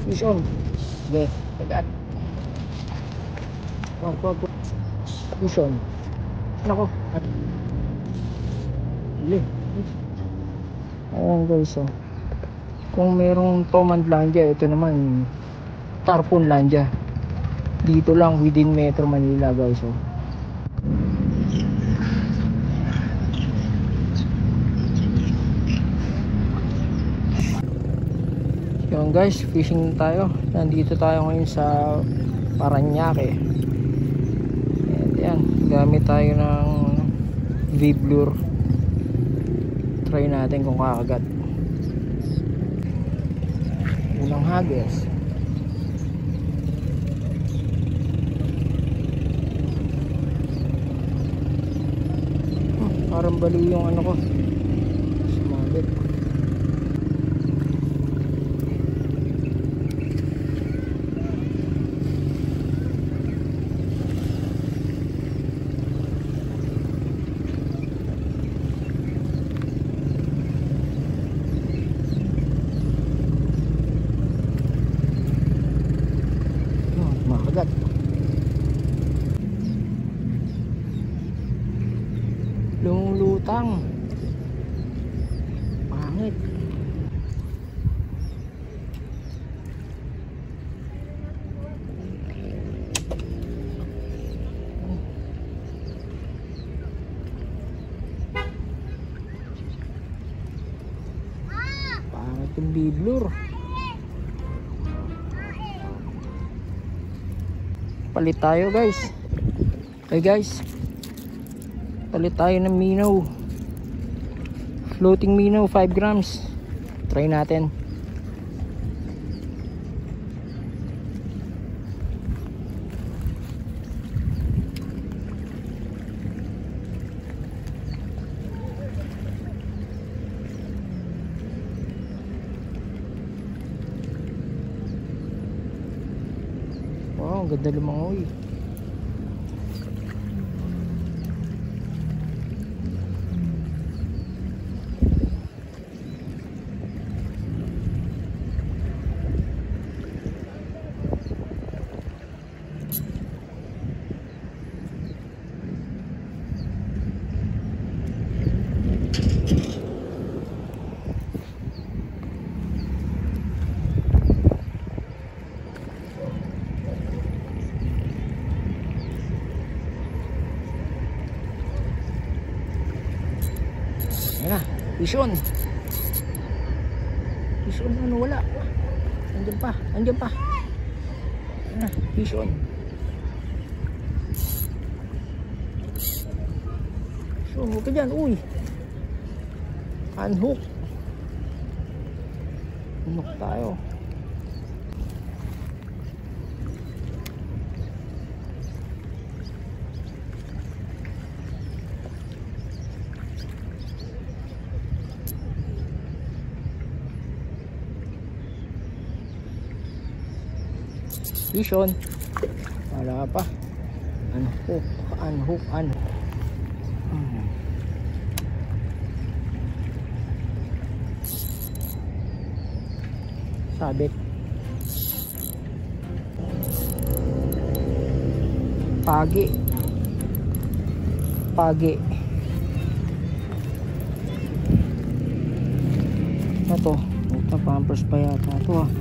Fish on. Okay, kagat. Wag. Fish on. Nako. Huli. Ayan guys, oh. Kung merong Tomandlandia, ito naman Tarponlandia. Dito lang within Metro Manila guys, oh. Yun guys, fishing tayo. Nandito tayo ngayon sa Parañaque. And yan, gamit tayo ng V-Blur. Try natin kung kakagat. Unang hagis. Parang bali yung ano ko. Sumabit. Makagat. Lumulutang. Pangit. Pangit yung V-Blur. Palit tayo guys. Okay guys, palit tayo ng minnow. Floating minnow 5 grams. Try natin. Wow, ang ganda lumangoy. Ayan na, fish on. Fish on, ano, wala. Andyan pa. Ayan na, fish on. So, huwag ka dyan, uy. Unhook. Unhook tayo. Fish on. Wala pa. Unhook. Sabit. Pagi. Ito, pampers pa yata ito, ah.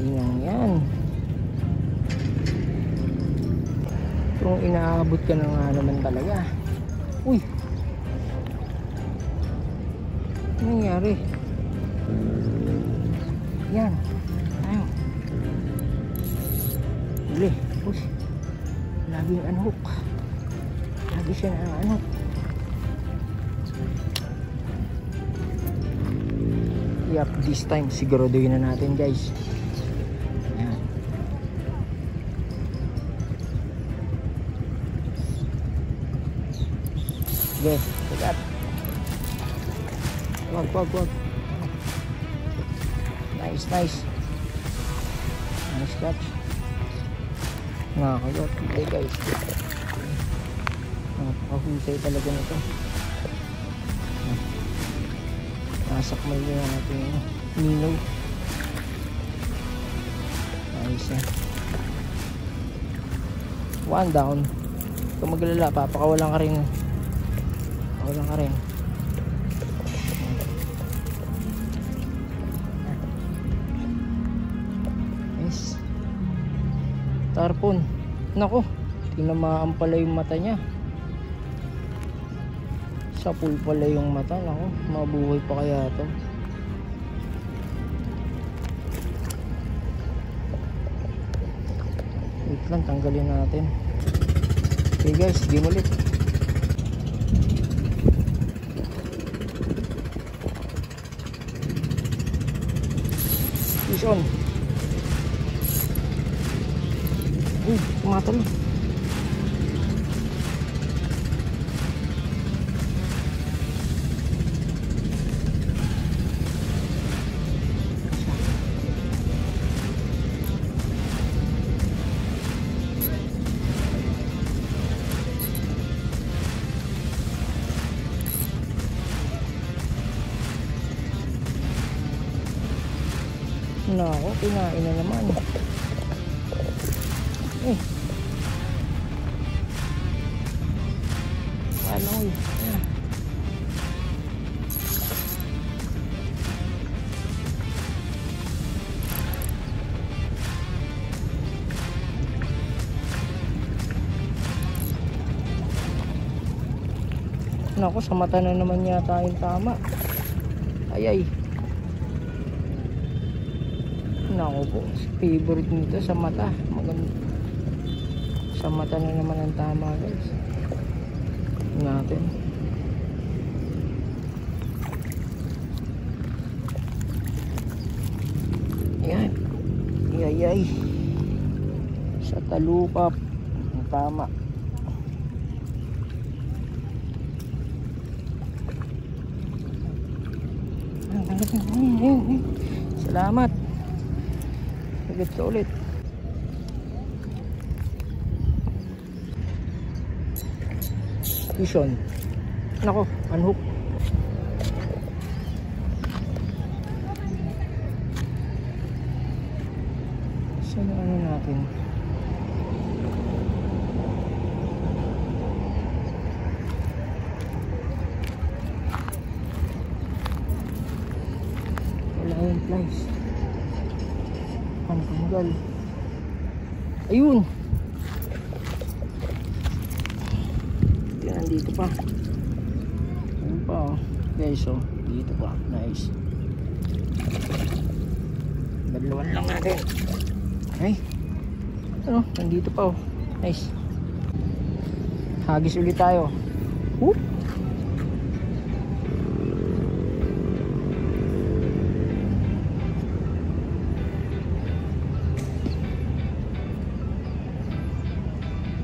Inang yan. Kung inaabot ka na nga naman talaga. Uy, ano nangyari? Yan. Ayaw. Uli. Uy, laging unhook. Lagi siya na unhook. Yep, this time siguraduhin na natin guys. Ayan. Okay, kagat. Wag. Nice. Nice catch. Nakakagot. Okay guys. Napakahusay talaga nito. Nasakmal niya yung ating Mino. Ayos na. One down. Kung maglala, papakawalan ka rin. Pakawalan ka rin. Yes. Tarpon. Nako, tinamaan pala yung mata niya. Sapul pala yung mata. Nako, mabuhay pa kaya to. Wait lang, tanggalin natin. Okay guys, game ulit. Fish on. Tumatalo. Nako, kinain na naman. Ano yun? Nako, sa mata na naman yata yung tama. Ayay. Nako po, favorite nito sa mata. Maganda. Sa mata na naman ang tama guys. Natin. Ayan. Ayay. Sa talukap. Ang tama. Salamat. Ulit ka ulit. Vision. Nako, unhook. Saan ang ano natin? Wala yung flies. Tanggal. Ayun. Yan, dito pa. Ayun pa oh. Guys oh, dito pa. Nice. Dalawan lang natin. Ay. Ano, nandito pa oh. Nice. Hagis ulit tayo. Whoop.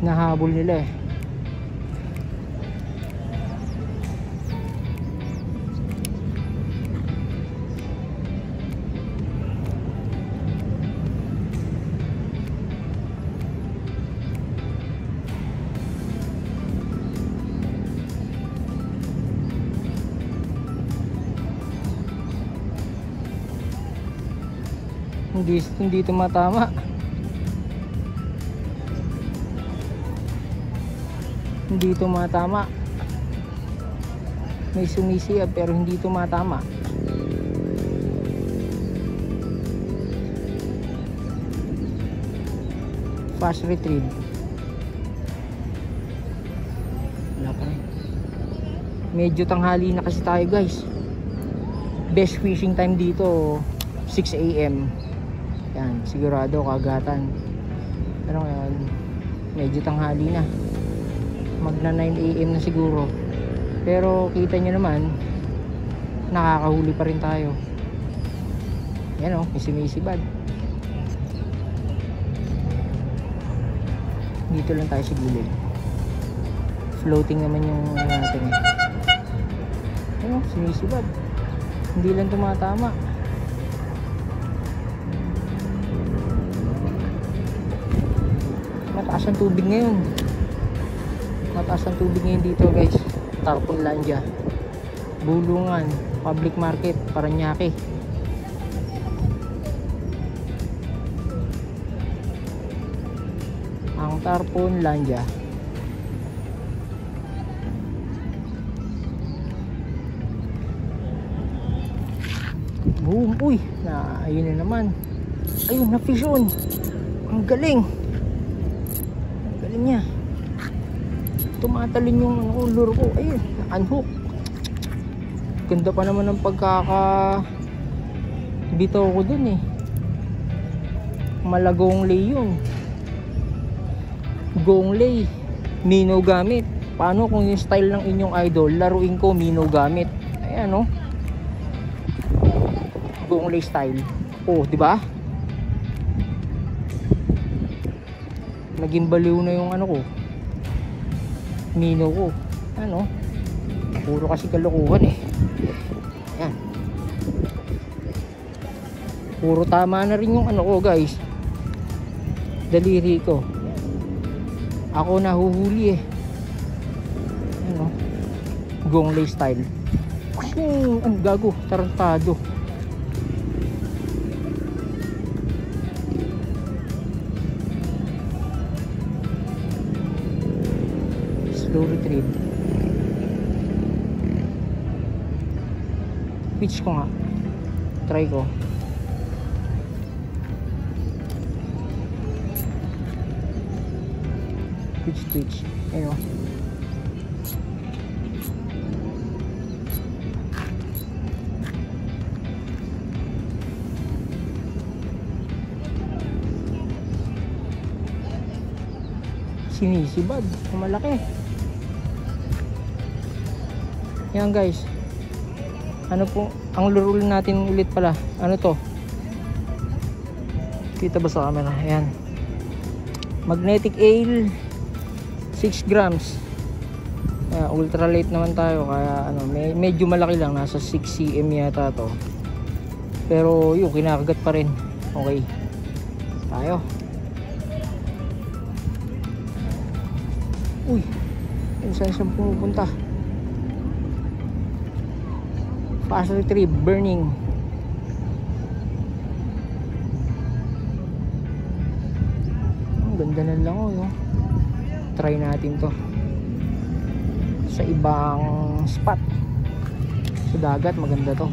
Nahabol nila eh. Hindi tumatama. Hindi tumatama. May sumisiyab pero hindi tumatama. Fast retrieve. Wala pa rin. Medyo tanghali na kasi tayo guys. Best fishing time dito 6 AM. Yan, sigurado kagatan. Pero ngayon medyo tanghali na. Magna 9 AM na siguro. Pero kita nyo naman nakakahuli pa rin tayo. Yan o, may sumisibad. Dito lang tayo sa gilid. Floating naman yung natin eh. Yan o, sumisibad. Hindi lang tumatama. Mataas ang tubig ngayon. Mataas ang tubig ngayon dito guys. Tarponlandia. Bulungan. Public Market, Paranaque. Ang Tarponlandia. Boom! Uy! Ayun na naman. Ayun, na-fish on. Ang galing. Ang galing niya. Tumatalon yung lure ko. Ayun, unhook. Ganda pa naman ng bitaw ko dun eh. Malagong lay yun. Gong lay. Minnow gamit. Paano kung yung style ng inyong idol, laruin ko minnow gamit. Ayan oh. Gong lay style. Oh, di ba? Naging baliw na yung ano ko. Minnow ko. Ano? Puro kasi kalokohan eh. Ayan. Puro tama na rin yung ano ko guys. Daliri ko. Ako nahuhuli eh. Ano? Gong lay style. Ang gago. Tarantado. Slow retrieve. Pitch ko nga. Try ko. Twitch. Ayun. Sinisibad. Malaki. Yan guys. Ano po? Ang lure natin ulit pala. Ano to? Kita ba sa camera? Ayan. Magnetic ale. 6 grams. Ultralight naman tayo kaya ano, medyo malaki lang, nasa 6 cm yata to. Pero yung kinakagat pa rin. Okay. Tayo. Uy. Saan siyang pumupunta? Fast retrieve, burning. Ang ganda na lang oh, no? Try natin to sa ibang spot sa dagat. Maganda to.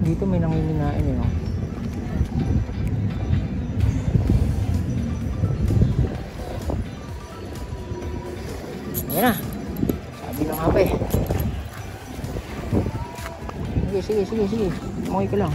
Dito may nangininain eh, no? Ayan na. Sabi ng hape. Sige. Mukhay ka lang.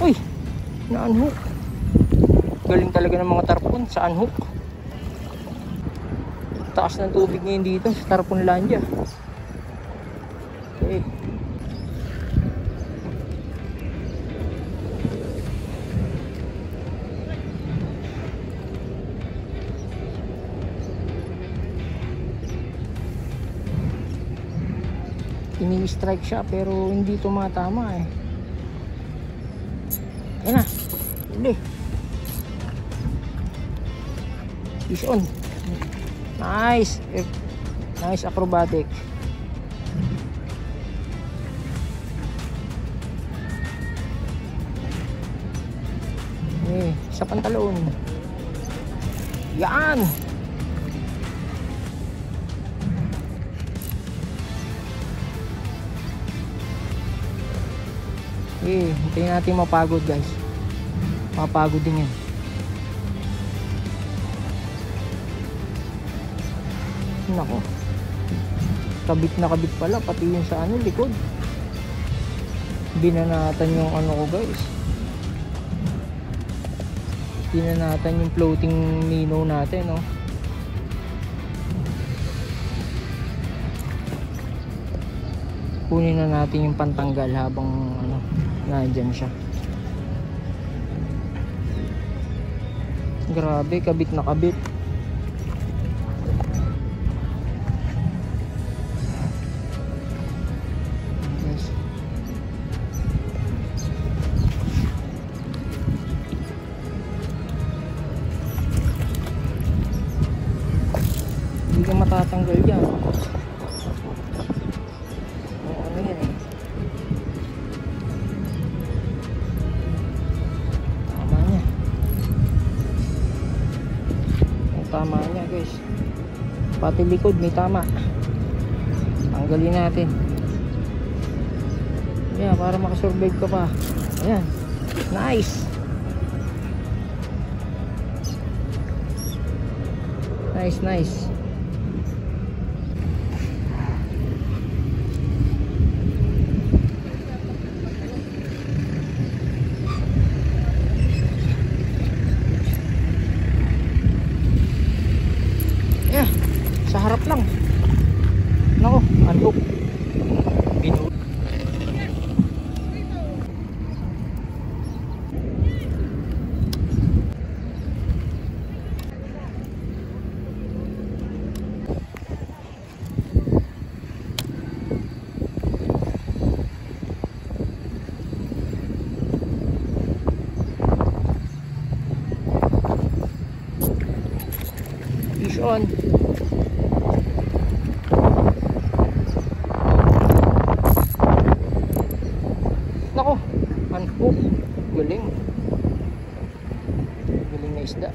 Uy! Na-unhook. Galing talaga ng mga tarpon sa unhook. Taas ng tubig ngayon dito sa Tarponlandia. Okay. Ini-strike siya pero hindi tumatama eh. Ayan na. Huli. Fish on. Nice. Nice acrobatic. Sa pantalon. Yan. Hintayin natin mapagod guys. Mapagod din yan. Nako. Kabit na kabit pala pati yung sa ano likod. Binanatan yung ano ko guys. Binanatan yung floating minnow natin, no. kunin na natin yung pantanggal habang ano, nandyan siya. Grabe, kabit na kabit. Yes. Hindi ka matatanggal yan. Ano yan eh. Tama niya. Tama niya guys. Pati likod may tama. Tanggalin natin. Yeah, para makasurvive ka pa. Ayan. Nice. Nice, nice. Yeah, sa harap lang. Nako, unhook. Binu. Fish on. Nako, unhook. Galing. Galing na isda.